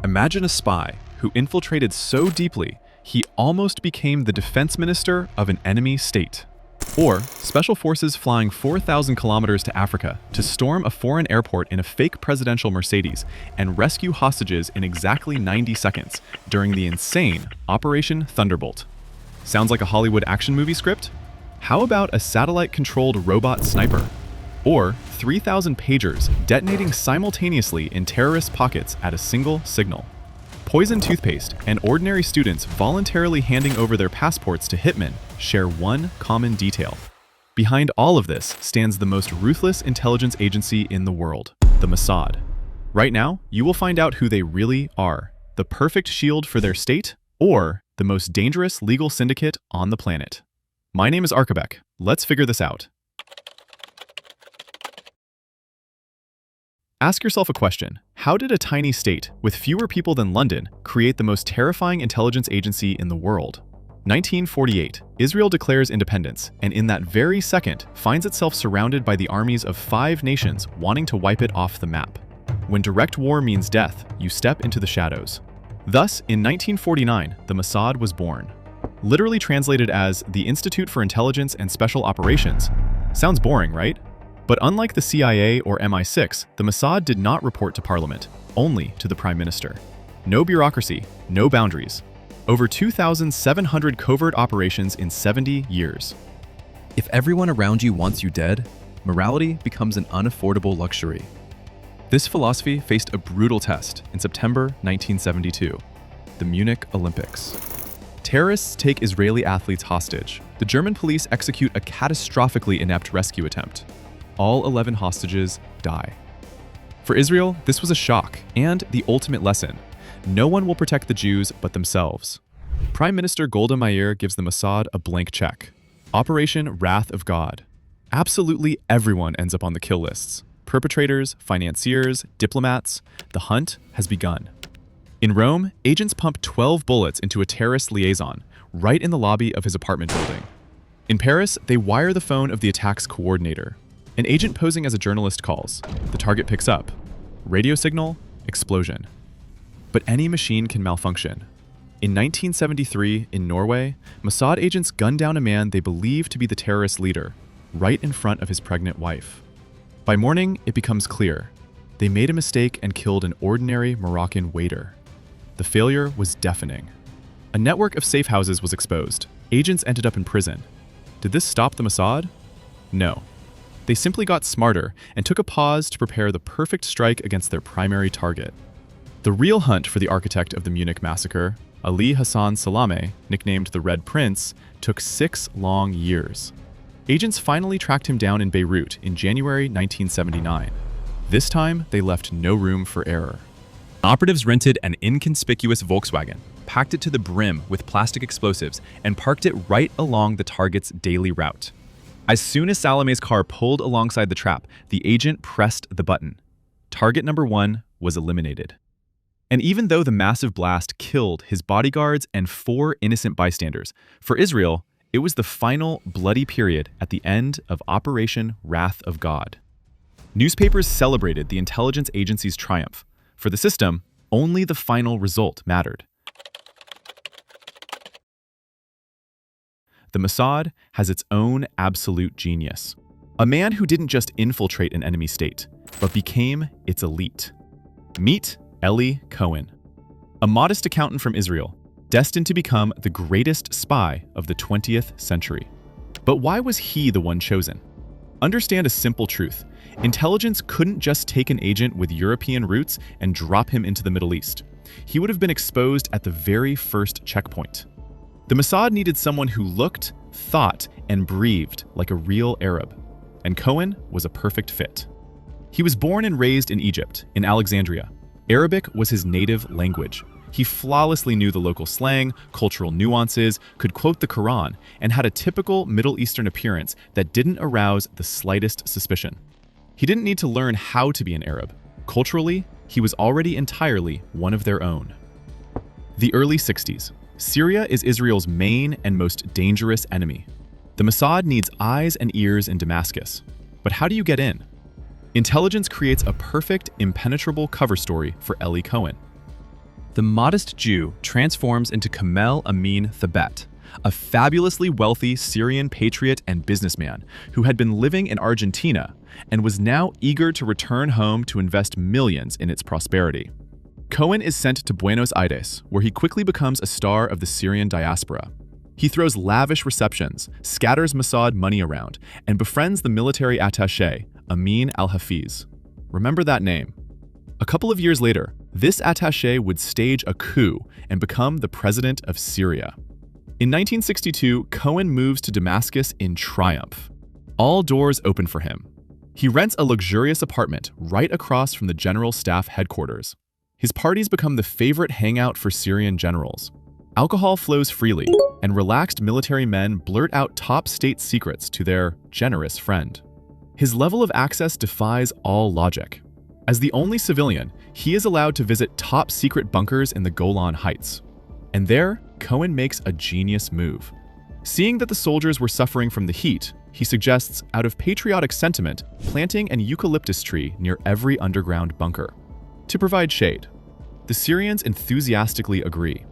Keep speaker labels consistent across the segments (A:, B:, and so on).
A: Imagine a spy who infiltrated so deeply he almost became the defense minister of an enemy state. Or special forces flying 4,000 kilometers to Africa to storm a foreign airport in a fake presidential Mercedes and rescue hostages in exactly 90 seconds during the insane Operation Thunderbolt. Sounds like a Hollywood action movie script? How about a satellite-controlled robot sniper? Or 3,000 pagers detonating simultaneously in terrorist pockets at a single signal? Poison toothpaste and ordinary students voluntarily handing over their passports to hitmen share one common detail. Behind all of this stands the most ruthless intelligence agency in the world, the Mossad. Right now, you will find out who they really are, the perfect shield for their state, or the most dangerous legal syndicate on the planet. My name is Arkabek. Let's figure this out. Ask yourself a question. How did a tiny state with fewer people than London create the most terrifying intelligence agency in the world? 1948, Israel declares independence, and in that very second finds itself surrounded by the armies of 5 nations wanting to wipe it off the map. When direct war means death, you step into the shadows. Thus, in 1949, the Mossad was born. Literally translated as the Institute for Intelligence and Special Operations. Sounds boring, right? But unlike the CIA or MI6, the Mossad did not report to Parliament, only to the Prime Minister. No bureaucracy, no boundaries. Over 2,700 covert operations in 70 years.
B: If everyone around you wants you dead, morality becomes an unaffordable luxury. This philosophy faced a brutal test in September 1972, the Munich Olympics. Terrorists take Israeli athletes hostage. The German police execute a catastrophically inept rescue attempt. All 11 hostages die. For Israel, this was a shock and the ultimate lesson. No one will protect the Jews but themselves. Prime Minister Golda Meir gives the Mossad a blank check. Operation Wrath of God. Absolutely everyone ends up on the kill lists. Perpetrators, financiers, diplomats. The hunt has begun. In Rome, agents pump 12 bullets into a terrorist liaison, right in the lobby of his apartment building. In Paris, they wire the phone of the attack's coordinator. An agent posing as a journalist calls. The target picks up. Radio signal, explosion. But any machine can malfunction. In 1973, in Norway, Mossad agents gunned down a man they believe to be the terrorist leader, right in front of his pregnant wife. By morning, it becomes clear. They made a mistake and killed an ordinary Moroccan waiter. The failure was deafening. A network of safe houses was exposed. Agents ended up in prison. Did this stop the Mossad? No. They simply got smarter and took a pause to prepare the perfect strike against their primary target. The real hunt for the architect of the Munich massacre, Ali Hassan Salameh, nicknamed the Red Prince, took 6 long years. Agents finally tracked him down in Beirut in January 1979. This time, they left no room for error. Operatives rented an inconspicuous Volkswagen, packed it to the brim with plastic explosives, and parked it right along the target's daily route. As soon as Salameh's car pulled alongside the trap, the agent pressed the button. Target number 1 was eliminated. And even though the massive blast killed his bodyguards and 4 innocent bystanders, for Israel, it was the final bloody period at the end of Operation Wrath of God. Newspapers celebrated the intelligence agency's triumph. For the system, only the final result mattered. The Mossad has its own absolute genius. A man who didn't just infiltrate an enemy state, but became its elite. Meet Eli Cohen, a modest accountant from Israel, destined to become the greatest spy of the 20th century. But why was he the one chosen? Understand a simple truth. Intelligence couldn't just take an agent with European roots and drop him into the Middle East. He would have been exposed at the very first checkpoint. The Mossad needed someone who looked, thought, and breathed like a real Arab. And Cohen was a perfect fit. He was born and raised in Egypt, in Alexandria. Arabic was his native language. He flawlessly knew the local slang, cultural nuances, could quote the Quran, and had a typical Middle Eastern appearance that didn't arouse the slightest suspicion. He didn't need to learn how to be an Arab. Culturally, he was already entirely one of their own. The early 60s. Syria is Israel's main and most dangerous enemy. The Mossad needs eyes and ears in Damascus. But how do you get in? Intelligence creates a perfect, impenetrable cover story for Eli Cohen. The modest Jew transforms into Kamel Amin Thabet, a fabulously wealthy Syrian patriot and businessman who had been living in Argentina and was now eager to return home to invest millions in its prosperity. Cohen is sent to Buenos Aires, where he quickly becomes a star of the Syrian diaspora. He throws lavish receptions, scatters Mossad money around, and befriends the military attaché, Amin al-Hafiz. Remember that name. A couple of years later, this attaché would stage a coup and become the president of Syria. In 1962, Cohen moves to Damascus in triumph. All doors open for him. He rents a luxurious apartment right across from the General Staff headquarters. His parties become the favorite hangout for Syrian generals. Alcohol flows freely, and relaxed military men blurt out top state secrets to their generous friend. His level of access defies all logic. As the only civilian, he is allowed to visit top-secret bunkers in the Golan Heights. And there, Cohen makes a genius move. Seeing that the soldiers were suffering from the heat, he suggests, out of patriotic sentiment, planting an eucalyptus tree near every underground bunker to provide shade. The Syrians enthusiastically agree.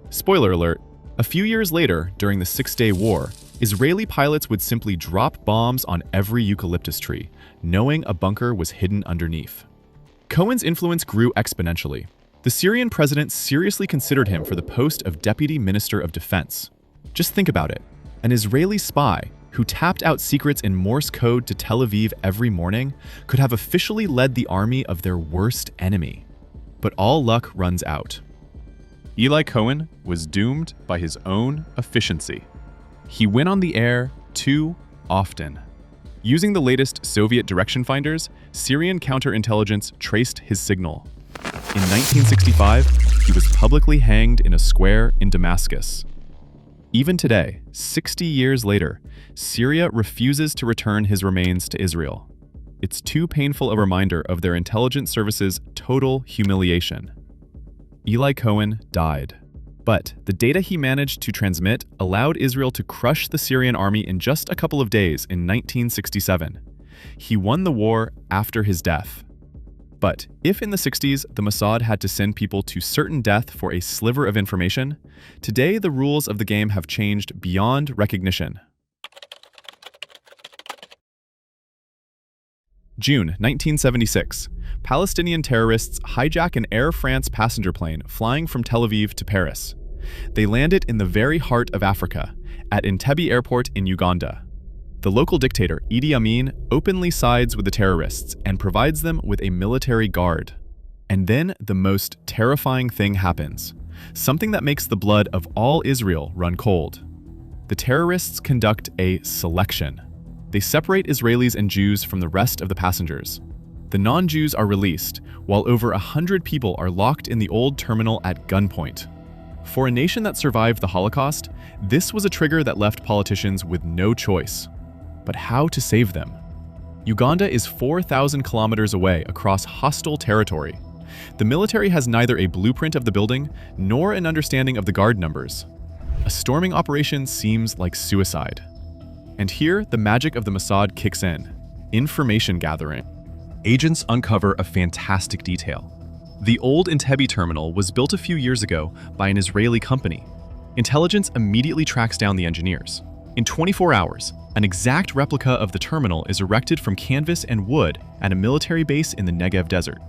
B: Spoiler alert, a few years later, during the Six-Day War, Israeli pilots would simply drop bombs on every eucalyptus tree, knowing a bunker was hidden underneath. Cohen's influence grew exponentially. The Syrian president seriously considered him for the post of Deputy Minister of Defense. Just think about it. An Israeli spy who tapped out secrets in Morse code to Tel Aviv every morning could have officially led the army of their worst enemy. But all luck runs out.
A: Eli Cohen was doomed by his own efficiency. He went on the air too often. Using the latest Soviet direction finders, Syrian counterintelligence traced his signal. In 1965, he was publicly hanged in a square in Damascus. Even today, 60 years later, Syria refuses to return his remains to Israel. It's too painful a reminder of their intelligence services' total humiliation. Eli Cohen died, but the data he managed to transmit allowed Israel to crush the Syrian army in just a couple of days in 1967. He won the war after his death. But if in the 60s the Mossad had to send people to certain death for a sliver of information, today the rules of the game have changed beyond recognition. June 1976. Palestinian terrorists hijack an Air France passenger plane flying from Tel Aviv to Paris. They land it in the very heart of Africa, at Entebbe Airport in Uganda. The local dictator, Idi Amin, openly sides with the terrorists and provides them with a military guard. And then the most terrifying thing happens, something that makes the blood of all Israel run cold. The terrorists conduct a selection. They separate Israelis and Jews from the rest of the passengers. The non-Jews are released, while over 100 people are locked in the old terminal at gunpoint. For a nation that survived the Holocaust, this was a trigger that left politicians with no choice. But how to save them? Uganda is 4,000 kilometers away across hostile territory. The military has neither a blueprint of the building nor an understanding of the guard numbers. A storming operation seems like suicide. And here, the magic of the Mossad kicks in. Information gathering.
B: Agents uncover a fantastic detail. The old Entebbe terminal was built a few years ago by an Israeli company. Intelligence immediately tracks down the engineers. In 24 hours, an exact replica of the terminal is erected from canvas and wood at a military base in the Negev desert.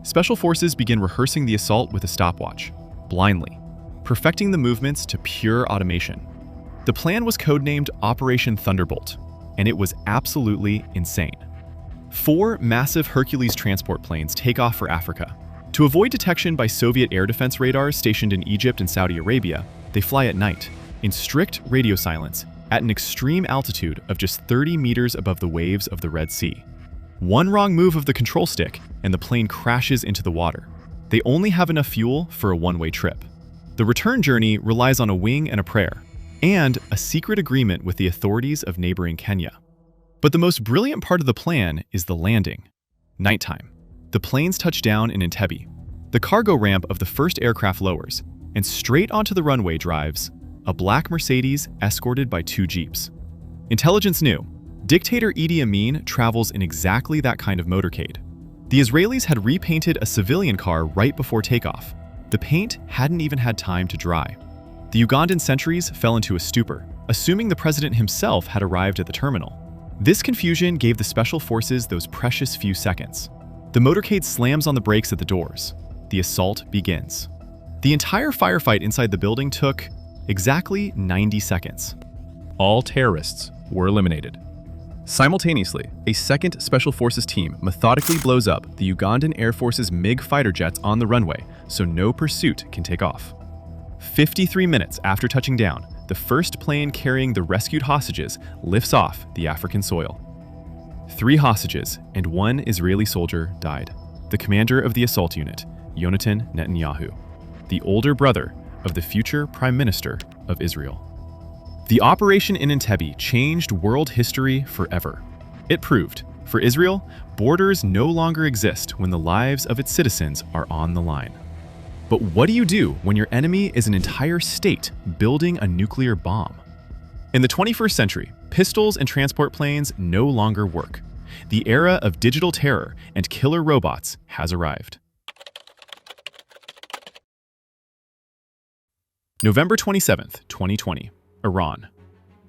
B: Special forces begin rehearsing the assault with a stopwatch, blindly, perfecting the movements to pure automation. The plan was codenamed Operation Thunderbolt, and it was absolutely insane. 4 massive Hercules transport planes take off for Africa. To avoid detection by Soviet air defense radars stationed in Egypt and Saudi Arabia, they fly at night, in strict radio silence, at an extreme altitude of just 30 meters above the waves of the Red Sea. One wrong move of the control stick, and the plane crashes into the water. They only have enough fuel for a one-way trip. The return journey relies on a wing and a prayer, and a secret agreement with the authorities of neighboring Kenya. But the most brilliant part of the plan is the landing. Nighttime. The planes touch down in Entebbe. The cargo ramp of the first aircraft lowers, and straight onto the runway drives a black Mercedes escorted by 2 Jeeps. Intelligence knew. Dictator Idi Amin travels in exactly that kind of motorcade. The Israelis had repainted a civilian car right before takeoff.
A: The paint hadn't even had time to dry. The Ugandan sentries fell into a stupor, assuming the president himself had arrived at the terminal. This confusion gave the special forces those precious few seconds. The motorcade slams on the brakes at the doors. The assault begins. The entire firefight inside the building took exactly 90 seconds.
B: All terrorists were eliminated. Simultaneously, a second Special Forces team methodically blows up the Ugandan Air Force's MiG fighter jets on the runway so no pursuit can take off.
A: 53 minutes after touching down, the first plane carrying the rescued hostages lifts off the African soil. 3 hostages and 1 Israeli soldier died. The commander of the assault unit, Yonatan Netanyahu, the older brother of the future Prime Minister of Israel. The operation in Entebbe changed world history forever. It proved, for Israel, borders no longer exist when the lives of its citizens are on the line. But what do you do when your enemy is an entire state building a nuclear bomb? In the 21st century, pistols and transport planes no longer work. The era of digital terror and killer robots has arrived. November 27th, 2020, Iran.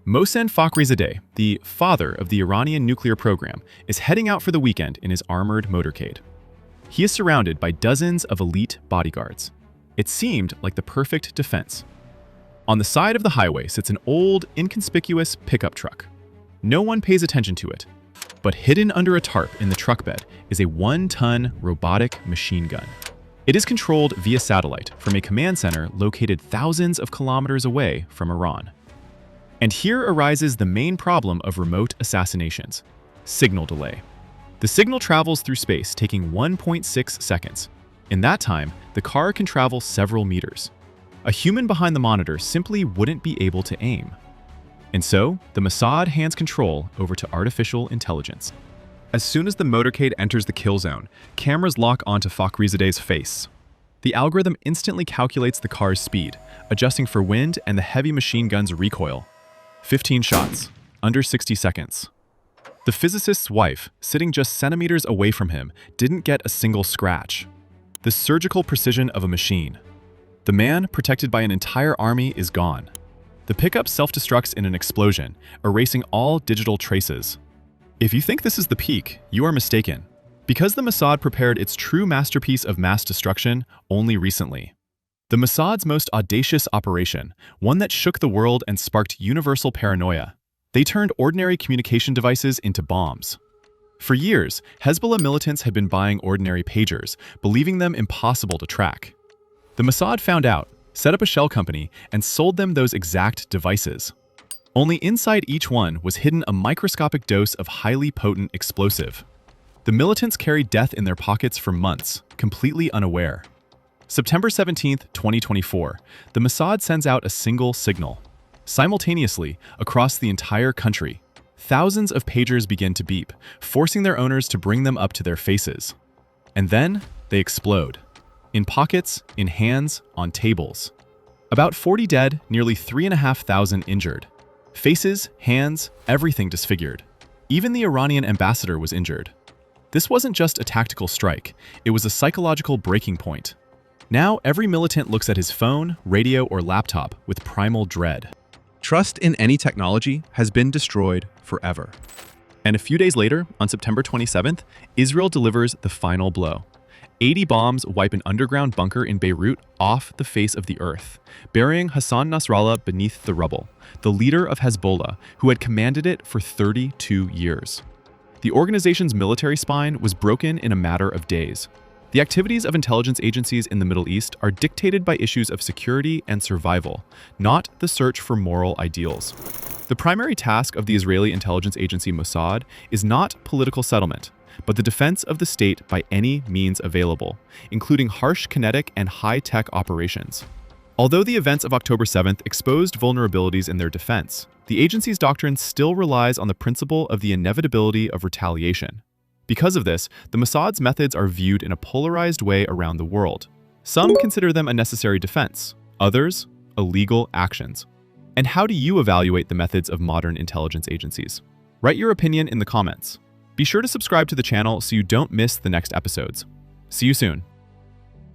A: Mohsen Fakhrizadeh, the father of the Iranian nuclear program, is heading out for the weekend in his armored motorcade. He is surrounded by dozens of elite bodyguards. It seemed like the perfect defense. On the side of the highway sits an old, inconspicuous pickup truck. No one pays attention to it, but hidden under a tarp in the truck bed is a 1-ton robotic machine gun. It is controlled via satellite from a command center located thousands of kilometers away from Iran. And here arises the main problem of remote assassinations: signal delay. The signal travels through space, taking 1.6 seconds. In that time, the car can travel several meters. A human behind the monitor simply wouldn't be able to aim. And so, the Mossad hands control over to artificial intelligence. As soon as the motorcade enters the kill zone, cameras lock onto Fakhrizadeh's face. The algorithm instantly calculates the car's speed, adjusting for wind and the heavy machine gun's recoil. 15 shots, under 60 seconds. The physicist's wife, sitting just centimeters away from him, didn't get a single scratch. The surgical precision of a machine. The man, protected by an entire army, is gone. The pickup self-destructs in an explosion, erasing all digital traces. If you think this is the peak, you are mistaken, because the Mossad prepared its true masterpiece of mass destruction only recently. The Mossad's most audacious operation, one that shook the world and sparked universal paranoia. They turned ordinary communication devices into bombs. For years, Hezbollah militants had been buying ordinary pagers, believing them impossible to track. The Mossad found out, set up a shell company, and sold them those exact devices. Only inside each one was hidden a microscopic dose of highly potent explosive. The militants carried death in their pockets for months, completely unaware. September 17, 2024, the Mossad sends out a single signal. Simultaneously, across the entire country, thousands of pagers begin to beep, forcing their owners to bring them up to their faces. And then, they explode. In pockets, in hands, on tables. About 40 dead, nearly 3,500 injured. Faces, hands, everything disfigured. Even the Iranian ambassador was injured. This wasn't just a tactical strike, it was a psychological breaking point. Now every militant looks at his phone, radio, or laptop with primal dread. Trust in any technology has been destroyed forever. And a few days later, on September 27th, Israel delivers the final blow. 80 bombs wipe an underground bunker in Beirut off the face of the earth, burying Hassan Nasrallah beneath the rubble, the leader of Hezbollah, who had commanded it for 32 years. The organization's military spine was broken in a matter of days. The activities of intelligence agencies in the Middle East are dictated by issues of security and survival, not the search for moral ideals. The primary task of the Israeli intelligence agency Mossad is not political settlement, but the defense of the state by any means available, including harsh kinetic and high-tech operations. Although the events of October 7th exposed vulnerabilities in their defense, the agency's doctrine still relies on the principle of the inevitability of retaliation. Because of this, the Mossad's methods are viewed in a polarized way around the world. Some consider them a necessary defense, others, illegal actions. And how do you evaluate the methods of modern intelligence agencies? Write your opinion in the comments. Be sure to subscribe to the channel so you don't miss the next episodes. See you soon.